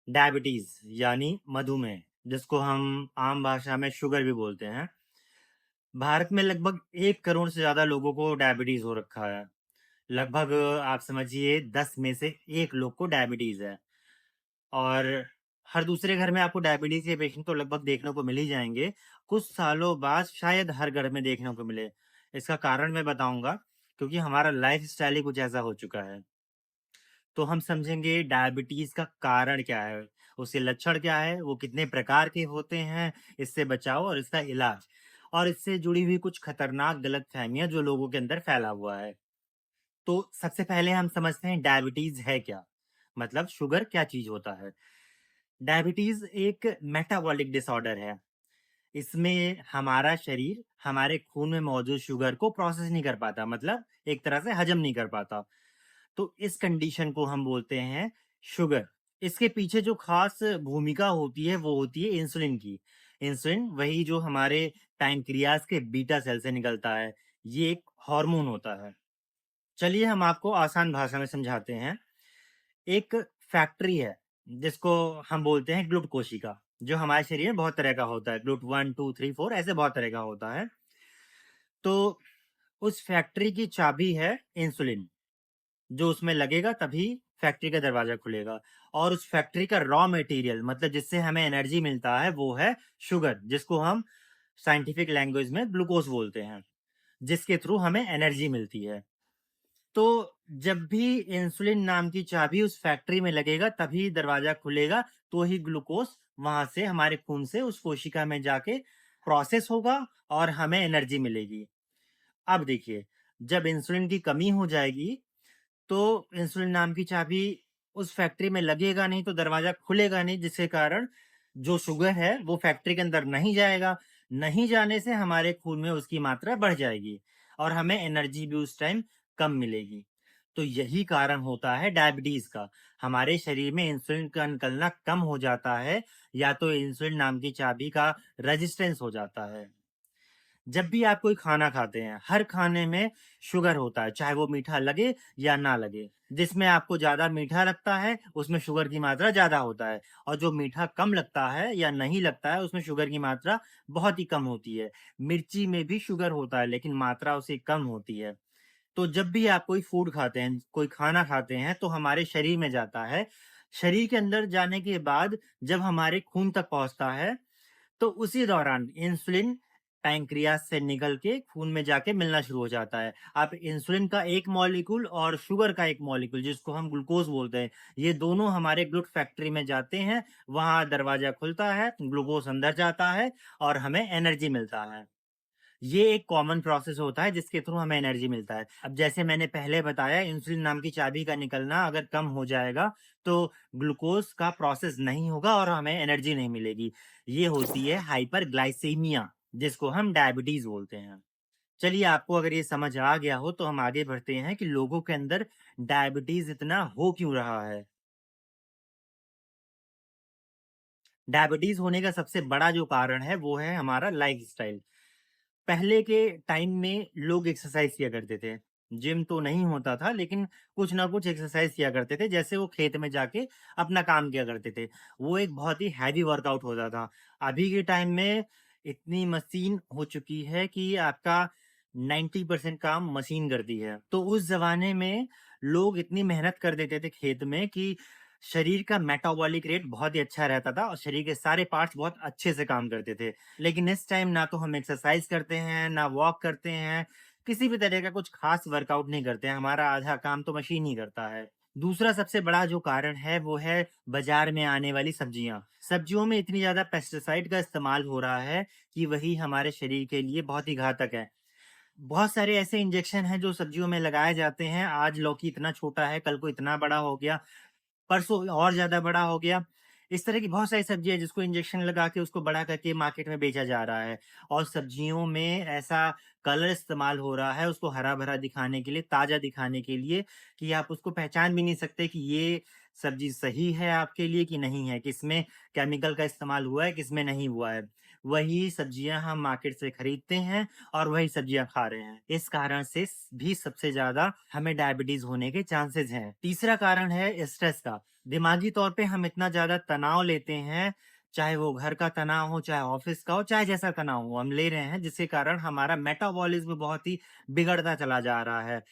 Diabetes यानी मधुमेह, जिसको हम आम भाषा में शुगर भी बोलते हैं। भारत में लगभग 1 करोड़ से ज्यादा लोगों को डायबिटीज हो रखा है। लगभग आप समझिए 10 में से 1 लोग को डायबिटीज है। और हर दूसरे घर में आपको डायबिटीज के पेशेंट तो लगभग देखने को मिल ही जाएंगे। कुछ सालों बाद शायद हर घर में देखने को मिले। इसका कारण मैं बताऊंगा, क्योंकि हमारा लाइफ स्टाइल ही कुछ ऐसा हो चुका है। तो हम समझेंगे डायबिटीज का कारण क्या है, उसके लक्षण क्या है, वो कितने प्रकार के होते हैं, इससे बचाव और इसका इलाज, और इससे जुड़ी हुई कुछ खतरनाक गलतफहमियां जो लोगों के अंदर फैला हुआ है। तो सबसे पहले हम समझते हैं डायबिटीज है क्या, मतलब शुगर क्या चीज होता है। डायबिटीज एक मेटाबॉलिक डिसऑर्डर है। इसमें हमारा शरीर हमारे खून में मौजूद शुगर को प्रोसेस नहीं कर पाता, मतलब एक तरह से हजम नहीं कर पाता। तो इस कंडीशन को हम बोलते हैं शुगर। इसके पीछे जो खास भूमिका होती है वो होती है इंसुलिन की। इंसुलिन वही जो हमारे पैंक्रियाज के बीटा सेल से निकलता है। ये एक हार्मोन होता है। चलिए हम आपको आसान भाषा में समझाते हैं। एक फैक्ट्री है जिसको हम बोलते हैं ग्लूट कोशिका, जो हमारे शरीर में बहुत तरह का होता है। ग्लूट 1 2 3 4 ऐसे बहुत तरह का होता है। तो उस फैक्ट्री की चाबी है इंसुलिन। जो उसमें लगेगा तभी फैक्ट्री का दरवाजा खुलेगा। और उस फैक्ट्री का रॉ मटेरियल, मतलब जिससे हमें एनर्जी मिलता है, वो है शुगर, जिसको हम साइंटिफिक लैंग्वेज में ग्लूकोज बोलते हैं, जिसके थ्रू हमें एनर्जी मिलती है। तो जब भी इंसुलिन नाम की चाबी उस फैक्ट्री में लगेगा तभी दरवाजा खुलेगा। तो ही ग्लूकोज वहां से हमारे खून से उस कोशिका में जाके प्रोसेस होगा और हमें एनर्जी मिलेगी। अब देखिए, जब इंसुलिन की कमी हो जाएगी तो इंसुलिन नाम की चाबी उस फैक्ट्री में लगेगा नहीं, तो दरवाजा खुलेगा नहीं, जिसके कारण जो शुगर है वो फैक्ट्री के अंदर नहीं जाएगा। नहीं जाने से हमारे खून में उसकी मात्रा बढ़ जाएगी और हमें एनर्जी भी उस टाइम कम मिलेगी। तो यही कारण होता है डायबिटीज का। हमारे शरीर में इंसुलिन का निकलना कम हो जाता है, या तो इंसुलिन नाम की चाबी का रेजिस्टेंस हो जाता है। जब भी आप कोई खाना खाते हैं, हर खाने में शुगर होता है, चाहे वो मीठा लगे या ना लगे। जिसमें आपको ज़्यादा मीठा लगता है उसमें शुगर की मात्रा ज़्यादा होता है, और जो मीठा कम लगता है या नहीं लगता है उसमें शुगर की मात्रा बहुत ही कम होती है। मिर्ची में भी शुगर होता है लेकिन मात्रा उससे कम होती है। तो जब भी आप कोई फूड खाते हैं, कोई खाना खाते हैं, तो हमारे शरीर में जाता है। शरीर के अंदर जाने के बाद जब हमारे खून तक पहुँचता है, तो उसी दौरान इंसुलिन पैंक्रियास से निकल के खून में जाके मिलना शुरू हो जाता है। अब इंसुलिन का एक मॉलिक्यूल और शुगर का एक मॉलिक्यूल, जिसको हम ग्लूकोज बोलते हैं, ये दोनों हमारे ग्लूट फैक्ट्री में जाते हैं। वहाँ दरवाजा खुलता है, ग्लूकोज अंदर जाता है और हमें एनर्जी मिलता है। ये एक कॉमन प्रोसेस होता है जिसके थ्रू हमें एनर्जी मिलता है। अब जैसे मैंने पहले बताया, इंसुलिन नाम की चाबी का निकलना अगर कम हो जाएगा तो ग्लूकोज का प्रोसेस नहीं होगा और हमें एनर्जी नहीं मिलेगी। ये होती है हाइपरग्लाइसीमिया, जिसको हम डायबिटीज बोलते हैं। चलिए, आपको अगर ये समझ आ गया हो तो हम आगे बढ़ते हैं कि लोगों के अंदर डायबिटीज इतना हो क्यों रहा है। डायबिटीज होने का सबसे बड़ा जो कारण है वो है हमारा लाइफस्टाइल। पहले के टाइम में लोग एक्सरसाइज किया करते थे। जिम तो नहीं होता था लेकिन कुछ ना कुछ एक्सरसाइज किया करते थे, जैसे वो खेत में जाके अपना काम किया करते थे। वो एक बहुत ही हैवी वर्कआउट होता था। अभी के टाइम में इतनी मशीन हो चुकी है कि आपका 90% काम मशीन करती है। तो उस जमाने में लोग इतनी मेहनत कर देते थे खेत में कि शरीर का मेटाबॉलिक रेट बहुत ही अच्छा रहता था और शरीर के सारे पार्ट्स बहुत अच्छे से काम करते थे। लेकिन इस टाइम ना तो हम एक्सरसाइज करते हैं, ना वॉक करते हैं, किसी भी तरह का कुछ खास वर्कआउट नहीं करते हैं। हमारा आधा काम तो मशीन ही करता है। दूसरा सबसे बड़ा जो कारण है वो है बाजार में आने वाली सब्जियां। सब्जियों में इतनी ज्यादा पेस्टिसाइड का इस्तेमाल हो रहा है कि वही हमारे शरीर के लिए बहुत ही घातक है। बहुत सारे ऐसे इंजेक्शन हैं जो सब्जियों में लगाए जाते हैं। आज लौकी इतना छोटा है, कल को इतना बड़ा हो गया, परसों और ज़्यादा बड़ा हो गया। इस तरह की बहुत सारी सब्ज़ी है जिसको इंजेक्शन लगा के उसको बड़ा करके मार्केट में बेचा जा रहा है। और सब्जियों में ऐसा कलर इस्तेमाल हो रहा है उसको हरा-भरा दिखाने के लिए, ताज़ा दिखाने के लिए, कि आप उसको पहचान भी नहीं सकते कि ये सब्ज़ी सही है आपके लिए कि नहीं है, किसमें केमिकल का इस्तेमाल हुआ है, किसमें नहीं हुआ है। वही सब्ज़ियाँ हम मार्केट से खरीदते हैं और वही सब्ज़ियाँ खा रहे हैं। इस कारण से भी सबसे ज़्यादा हमें डायबिटीज़ होने के चांसेज़ हैं। तीसरा कारण है स्ट्रेस का। दिमागी तौर पे हम इतना ज़्यादा तनाव लेते हैं, चाहे वो घर का तनाव हो, चाहे ऑफ़िस का हो, चाहे जैसा तनाव हो, हम ले रहे हैं, जिसके कारण हमारा मेटाबॉलिज़्म बहुत ही बिगड़ता चला जा रहा है।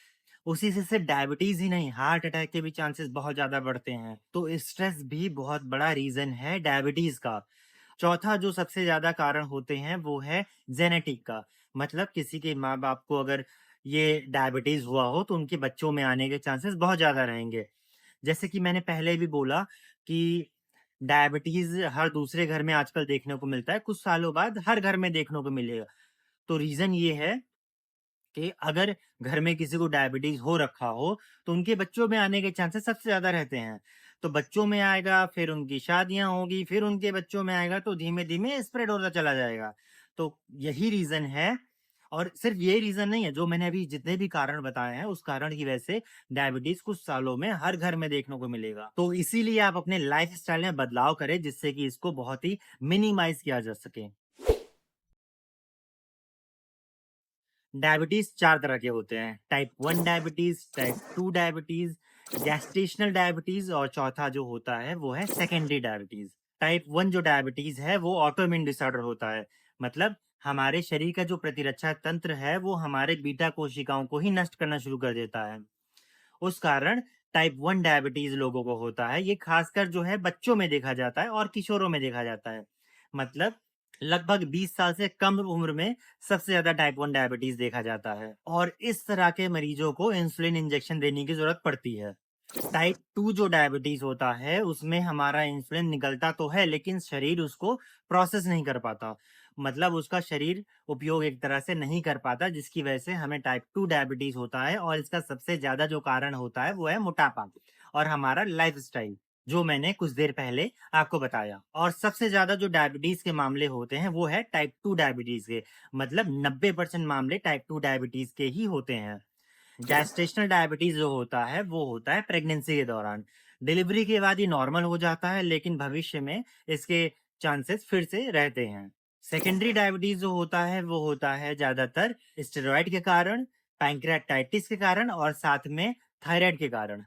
उसी से सिर्फ डायबिटीज़ ही नहीं, हार्ट अटैक के भी चांसेस बहुत ज़्यादा बढ़ते हैं। तो स्ट्रेस भी बहुत बड़ा रीज़न है डायबिटीज़ का। चौथा जो सबसे ज़्यादा कारण होते हैं वो है जेनेटिक का। मतलब किसी के माँ-बाप को अगर ये डायबिटीज़ हुआ हो तो उनके बच्चों में आने के चांसेस बहुत ज़्यादा रहेंगे। जैसे कि मैंने पहले भी बोला कि डायबिटीज़ हर दूसरे घर में आजकल देखने को मिलता है, कुछ सालों बाद हर घर में देखने को मिलेगा। तो रीज़न ये है कि अगर घर में किसी को डायबिटीज़ हो रखा हो, तो उनके बच्चों में आने के चांसेस सबसे ज़्यादा रहते हैं। तो बच्चों में आएगा, फिर उनकी शादियाँ होंगी, फिर उनके बच्चों में आएगा, तो धीमे-धीमे स्प्रेड होता चला जाएगा। तो यही रीज़न है और सिर्फ़ ये रीज़न नहीं है, जो मैंने अभी जितने भी कारण बताए हैं, उस कारण की वजह से डायबिटीज़ कुछ सालों में हर घर में देखने को मिलेगा। तो इसीलिए आप अपने लाइफ़स्टाइल में बदलाव करें, जिससे कि इसको बहुत ही मिनिमाइज़ किया जा सके। डायबिटीज़ 4 तरह के होते हैं, type 1 diabetes, type 2 diabetes, gestational diabetes और चौथा जो होता है वो है सेकेंडरी डायबिटीज़। टाइप 1 जो डायबिटीज़ है वो ऑटोइम्यून डिसऑर्डर होता है। मतलब हमारे शरीर का जो प्रतिरक्षा तंत्र है वो हमारे बीटा कोशिकाओं को ही नष्ट करना शुरू कर देता है। उस कारण टाइप 1 डायबिटीज़ लोगों को होता है। ये खासकर जो है बच्चों में देखा जाता है और किशोरों में देखा जाता है। मतलब लगभग 20 साल से कम उम्र में सबसे ज़्यादा टाइप 1 डायबिटीज़ देखा जाता है और इस तरह के मरीजों को इंसुलिन इंजेक्शन देने की ज़रूरत पड़ती है। टाइप 2 जो डायबिटीज़ होता है, उसमें हमारा इंसुलिन निकलता तो है, लेकिन शरीर उसको प्रोसेस नहीं कर पाता। मतलब उसका शरीर उपयोग एक तरह से नहीं कर पाता, जिसकी वजह से हमें टाइप 2 डायबिटीज़ होता है और इसका सबसे ज़्यादा जो कारण होता है, वो है मोटापा और हमारा लाइफ़स्टाइल, जो मैंने कुछ देर पहले आपको बताया। और सबसे ज़्यादा जो डायबिटीज़ के मामले होते हैं, वो है टाइप 2 डायबिटीज़ के। मतलब 90% मामले टाइप 2 डायबिटीज़ के ही होते हैं। गैस्ट्रेशनल डायबिटीज़ जो होता है, वो होता है प्रेगनेंसी के दौरान। डिलीवरी के बाद ये नॉर्मल हो जाता है, लेकिन भविष्य में इसके चांसेस फिर से रहते हैं। सेकेंडरी डायबिटीज़ जो होता है, वो होता है ज़्यादातर स्टेरॉइड के कारण, पैंक्रियाटाइटिस के कारण और साथ में थायराइड के कारण।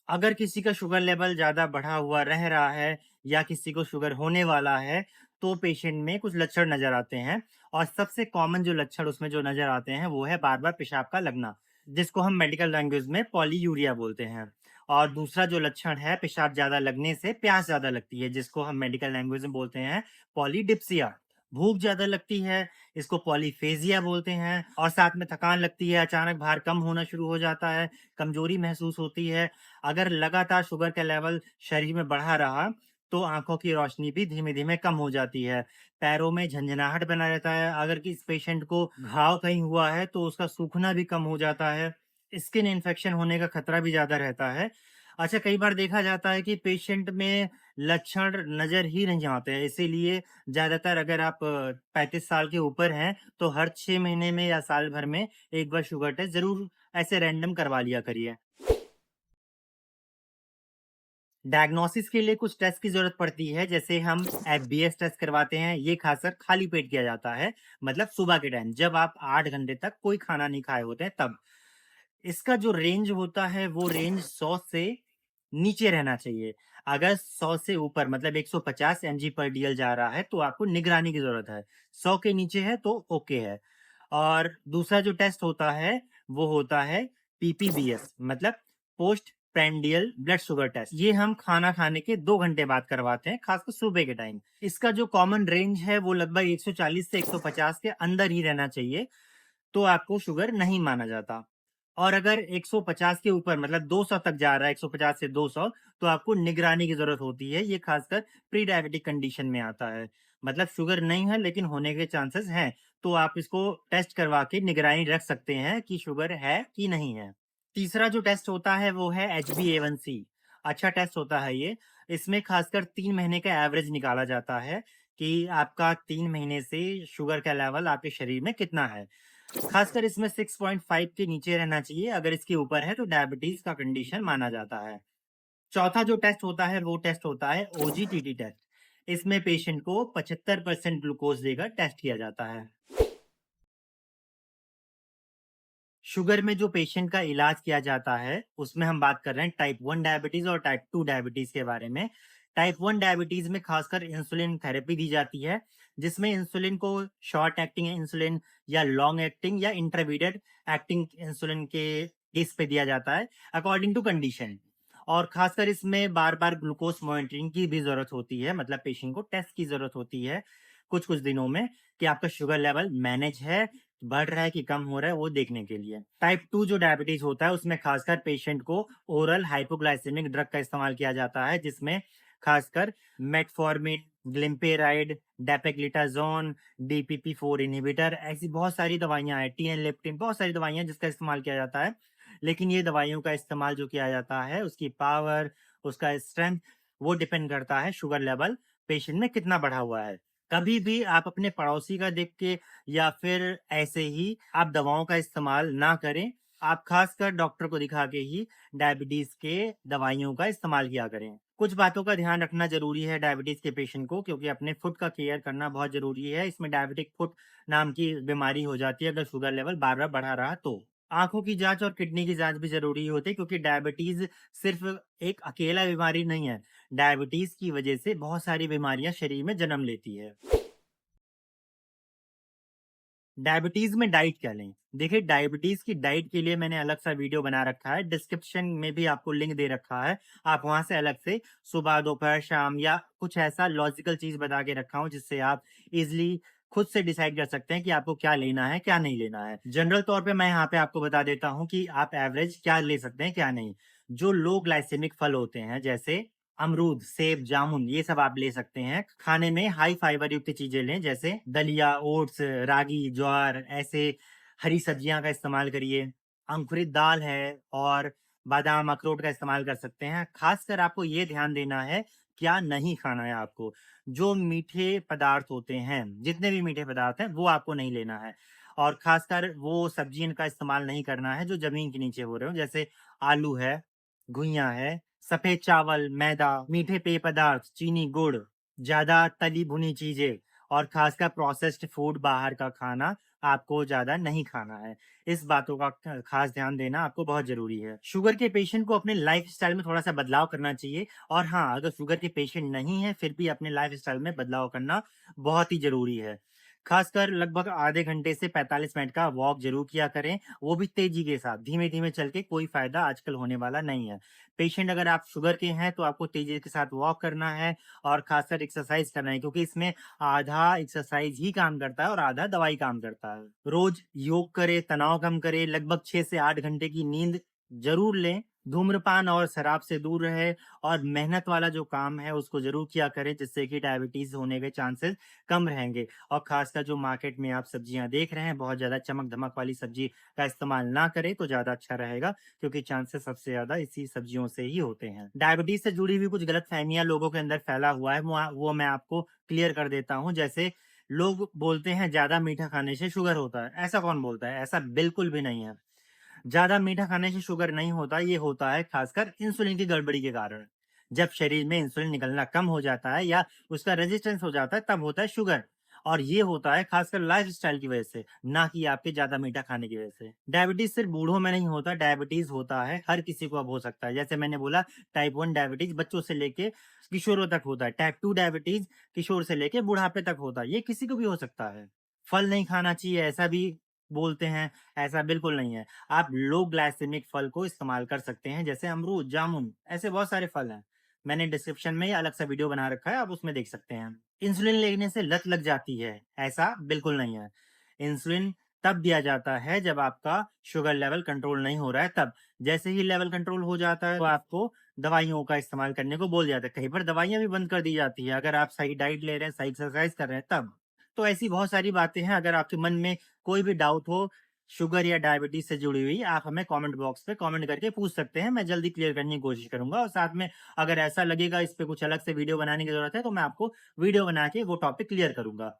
अगर किसी का शुगर लेवल ज़्यादा बढ़ा हुआ रह रहा है या किसी को शुगर होने वाला है, तो पेशेंट में कुछ लक्षण नज़र आते हैं और सबसे कॉमन जो लक्षण उसमें जो नज़र आते हैं, वो है बार-बार पेशाब का लगना, जिसको हम मेडिकल लैंग्वेज में पॉलीयूरिया बोलते हैं। और दूसरा जो लक्षण है, पेशाब ज़्यादा लगने से प्यास ज़्यादा लगती है, जिसको हम मेडिकल लैंग्वेज में बोलते हैं पॉलीडिप्सिया। भूख ज़्यादा लगती है, इसको पॉलीफेजिया बोलते हैं और साथ में थकान लगती है, अचानक भार कम होना शुरू हो जाता है, कमज़ोरी महसूस होती है। अगर लगातार शुगर का लेवल शरीर में बढ़ा रहा, तो आँखों की रोशनी भी धीमे-धीमे कम हो जाती है। पैरों में झनझनाहट बना रहता है। अगर किस पेशेंट को घाव कहीं हुआ है, तो उसका सूखना भी कम हो जाता है। स्किन इन्फेक्शन होने का खतरा भी ज़्यादा रहता है। अच्छा, कई बार देखा जाता है कि पेशेंट में लक्षण नज़र ही नहीं आते हैं। इसीलिए ज़्यादातर अगर आप 35 साल के ऊपर हैं, तो हर 6 महीने में या साल भर में एक बार शुगर टेस्ट ज़रूर ऐसे रैंडम करवा लिया करिए। डायग्नोसिस के लिए कुछ टेस्ट की ज़रूरत पड़ती है, जैसे हम एफबीएस टेस्ट करवाते हैं, ये खासकर खाली पेट किया जाता है, मतलब सुबह के टाइम, जब आप 8 घंटे तक कोई खाना नहीं खाए होते हैं तब। इसका जो रेंज होता है, वो रेंज 100 से नीचे रहना चाहिए। अगर 100 से ऊपर मतलब 150 एमजी पर डीएल जा रहा है, तो आपको निगरानी की ज़रूरत है। 100 के नीचे है तो ओके है। और दूसरा जो टेस्ट होता है, वो होता है पीपीबीएस मतलब post prandial blood sugar test. ये हम खाना खाने के 2 घंटे बाद करवाते हैं, खासकर सुबह के टाइम। इसका जो कॉमन रेंज है, वो लगभग 140 से 150 के अंदर ही रहना चाहिए, तो आपको शुगर नहीं माना जाता। और अगर 150 के ऊपर मतलब 200 तक जा रहा है, 150 से 200, तो आपको निगरानी की ज़रूरत होती है। ये खासकर प्री डायबिटिक कंडीशन में आता है। मतलब शुगर नहीं है लेकिन होने के चांसेस हैं, तो आप इसको टेस्ट करवा के निगरानी रख सकते हैं कि शुगर है कि नहीं है। तीसरा जो टेस्ट होता है वो है HbA1c। अच्छा टेस्ट होता है ये। इसमें खासकर 3 महीने का एवरेज निकाला जाता है कि आपका 3 महीने से शुगर का लेवल आपके शरीर में कितना है। खासकर इसमें 6.5 के नीचे रहना चाहिए। अगर इसके ऊपर है तो डायबिटीज का कंडीशन माना जाता है। चौथा जो टेस्ट होता है वो टेस्ट होता है ओजीटीटी टेस्ट। इसमें पेशेंट को 75% ग्लूकोज देकर टेस्ट किया जाता है। शुगर में जो पेशेंट का इलाज किया जाता है, उसमें हम बात कर रहे हैं टाइप 1 डायबिटीज़ और टाइप 2 डायबिटीज़ के बारे में। टाइप 1 डायबिटीज़ में खासकर इंसुलिन थेरेपी दी जाती है, जिसमें इंसुलिन को शॉर्ट एक्टिंग इंसुलिन या लॉन्ग एक्टिंग या इंटरमीडिएट एक्टिंग इंसुलिन के केस पे दिया जाता है, अकॉर्डिंग टू कंडीशन। और खासकर इसमें बार-बार ग्लूकोज मॉनिटरिंग की भी ज़रूरत होती है, मतलब पेशेंट को टेस्ट की ज़रूरत होती है, कुछ-कुछ दिनों में कि आपका शुगर लेवल मैनेज है, बढ़ रहा है कि कम हो रहा है, वो देखने के लिए। टाइप 2 जो डायबिटीज़ होता है, उसमें खासकर पेशेंट को ओरल हाइपोग्लाइसेमिक ड्रग का इस्तेमाल किया जाता है, जिसमें खासकर मेटफॉर्मिन, ग्लिम्पेराइड, डेपेग्लिटाज़ोन, डीपीपी-4 इन्हिबिटर ऐसी बहुत सारी दवाइयाँ हैं, टिएनलेप्टिन बहुत सारी दवाइयाँ हैं जिसका इस्तेमाल किया जाता है। लेकिन ये दवाइयों का इस्तेमाल जो किया जाता है, उसकी पावर, उसका स्ट्रेंथ, वो डिपेंड करता है शुगर लेवल पेशेंट में कितना बढ़ा हुआ है। कभी भी आप अपने पड़ोसी का देख के या फिर ऐसे ही आप दवाओं का इस्तेमाल ना करें। आप खासकर डॉक्टर को दिखा के ही डायबिटीज़ के दवाइयों का इस्तेमाल किया करें। कुछ बातों का ध्यान रखना ज़रूरी है डायबिटीज़ के पेशेंट को, क्योंकि अपने फुट का केयर करना बहुत ज़रूरी है। इसमें डायबिटिक फुट नाम की बीमारी हो जाती है अगर शुगर लेवल बार-बार बढ़ा रहा तो। आँखों की जाँच और किडनी की जाँच भी ज़रूरी होती है, क्योंकि डायबिटीज़ सिर्फ़ एक अकेला बीमारी नहीं है। डायबिटीज़ की वजह से बहुत सारी बीमारियाँ शरीर में जन्म लेती है। डायबिटीज़ में डाइट क्या लें? देखिए, डायबिटीज़ की डाइट के लिए मैंने अलग सा वीडियो बना रखा है, डिस्क्रिप्शन में भी आपको लिंक दे रखा है। आप वहाँ से अलग से सुबह, दोपहर, शाम या कुछ ऐसा लॉजिकल चीज़ बता के रखा हूँ, जिससे आप ईज़िली खुद से डिसाइड कर सकते हैं कि आपको क्या लेना है, क्या नहीं लेना है। जनरल तौर पे मैं यहाँ पे आपको बता देता हूँ कि आप एवरेज क्या ले सकते हैं, क्या नहीं। जो लो ग्लाइसेमिक फल होते हैं, जैसे अमरूद, सेब, जामुन ये सब आप ले सकते हैं। खाने में हाई फाइबर युक्त चीज़ें लें, जैसे दलिया, ओट्स, रागी, ज्वार ऐसे हरी सब्जियाँ का इस्तेमाल करिए। अंकुरित दाल है और बादाम, अखरोट का इस्तेमाल कर सकते हैं। ख़ासकर आपको ये ध्यान देना है, क्या नहीं खाना है आपको। जो मीठे पदार्थ होते हैं, जितने भी मीठे पदार्थ हैं, वो आपको नहीं लेना है। और ख़ासकर वो सब्जियों का इस्तेमाल नहीं करना है, जो ज़मीन के नीचे हो रहे हो, जैसे आलू है, घुइयाँ है, सफ़ेद चावल, मैदा, मीठे पेय पदार्थ, चीनी, गुड़, ज़्यादा तली भुनी चीज़ें और ख़ासकर प्रोसेस्ड फूड बाहर का खाना आपको ज़्यादा नहीं खाना है। इस बातों का ख़ास ध्यान देना आपको बहुत ज़रूरी है। शुगर के पेशेंट को अपने लाइफ़स्टाइल में थोड़ा-सा बदलाव करना चाहिए और हाँ, अगर शुगर के पेशेंट नहीं हैं, फिर भी अपने लाइफ़स्टाइल में बदलाव करना बहुत ही ज़रूरी है। ख़ासकर लगभग आधे घंटे से 45 मिनट का वॉक ज़रूर किया करें, वो भी तेज़ी के साथ। धीमे-धीमे चल के कोई फ़ायदा आजकल होने वाला नहीं है। पेशेंट अगर आप शुगर के हैं तो आपको तेज़ी के साथ वॉक करना है और ख़ासकर एक्सरसाइज़ करना है, क्योंकि इसमें आधा एक्सरसाइज़ ही काम करता है और आधा दवाई काम करता है। रोज़ योग करें, तनाव कम करें, लगभग 6 से 8 घंटे की नींद ज़रूर लें, धूम्रपान और शराब से दूर रहें और मेहनत वाला जो काम है उसको ज़रूर किया करें, जिससे कि डायबिटीज़ होने के चांसेस कम रहेंगे। और ख़ासकर जो मार्केट में आप सब्जियाँ देख रहे हैं, बहुत ज़्यादा चमक-धमक वाली सब्ज़ी का इस्तेमाल ना करें तो ज़्यादा अच्छा रहेगा, क्योंकि चांसेस सबसे ज़्यादा इसी सब्जियों से ही होते हैं। डायबिटीज़ से जुड़ी हुई कुछ गलतफ़हमियाँ लोगों के अंदर फैला हुआ है, वो मैं आपको क्लियर कर देता हूँ। जैसे लोग बोलते हैं ज़्यादा मीठा खाने से शुगर होता है, ऐसा कौन बोलता है? ऐसा बिल्कुल भी नहीं है। ज़्यादा मीठा खाने से शुगर नहीं होता, ये होता है खासकर इंसुलिन की गड़बड़ी के कारण। जब शरीर में इंसुलिन निकलना कम हो जाता है या उसका रेजिस्टेंस हो जाता है, तब होता है शुगर। और ये होता है खासकर लाइफ़स्टाइल की वजह से, ना कि आपके ज़्यादा मीठा खाने की वजह से। डायबिटीज़ सिर्फ़ बूढ़ों में नहीं होता, डायबिटीज़ होता है, हर किसी को अब हो सकता है। जैसे मैंने बोला, टाइप 1 डायबिटीज़ बच्चों से लेके किशोरों तक होता है। टाइप 2 डायबिटीज़ किशोर से लेके बुढ़ापे तक होता है। ये किसी को भी हो सकता है। फल नहीं खाना चाहिए, ऐसा भी बोलते हैं, ऐसा बिल्कुल नहीं है। आप लो ग्लाइसेमिक फल को इस्तेमाल कर सकते हैं, जैसे अमरूद, जामुन, ऐसे बहुत सारे फल हैं। मैंने डिस्क्रिप्शन में अलग सा वीडियो बना रखा है, आप उसमें देख सकते हैं। इंसुलिन लेने से लत लग जाती है, ऐसा बिल्कुल नहीं है। इंसुलिन तब दिया जाता है जब आपका शुगर लेवल कंट्रोल नहीं हो रहा है तब। जैसे ही लेवल कंट्रोल हो जाता है तो आपको दवाइयों का इस्तेमाल करने को बोल जाता है। कहीं पर दवाइयाँ भी बंद कर दी जाती है, अगर आप सही डाइट ले रहे हैं, सही एक्सरसाइज़ कर रहे हैं तब। तो ऐसी बहुत सारी बातें हैं, अगर आपके मन में कोई भी डाउट हो शुगर या डायबिटीज़ से जुड़ी हुई, आप हमें कमेंट बॉक्स पे कमेंट करके पूछ सकते हैं। मैं जल्दी क्लियर करने की कोशिश करूँगा और साथ में अगर ऐसा लगेगा इस पे कुछ अलग से वीडियो बनाने की ज़रूरत है, तो मैं आपको वीडियो बना के वो टॉपिक क्लियर करूँगा।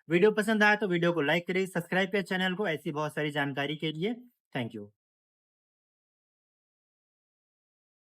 वीडियो पसंद आया तो वीडियो को लाइक करें, सब्सक्राइब करें चैनल को ऐसी बहुत सारी जानकारी के लिए। Thank you.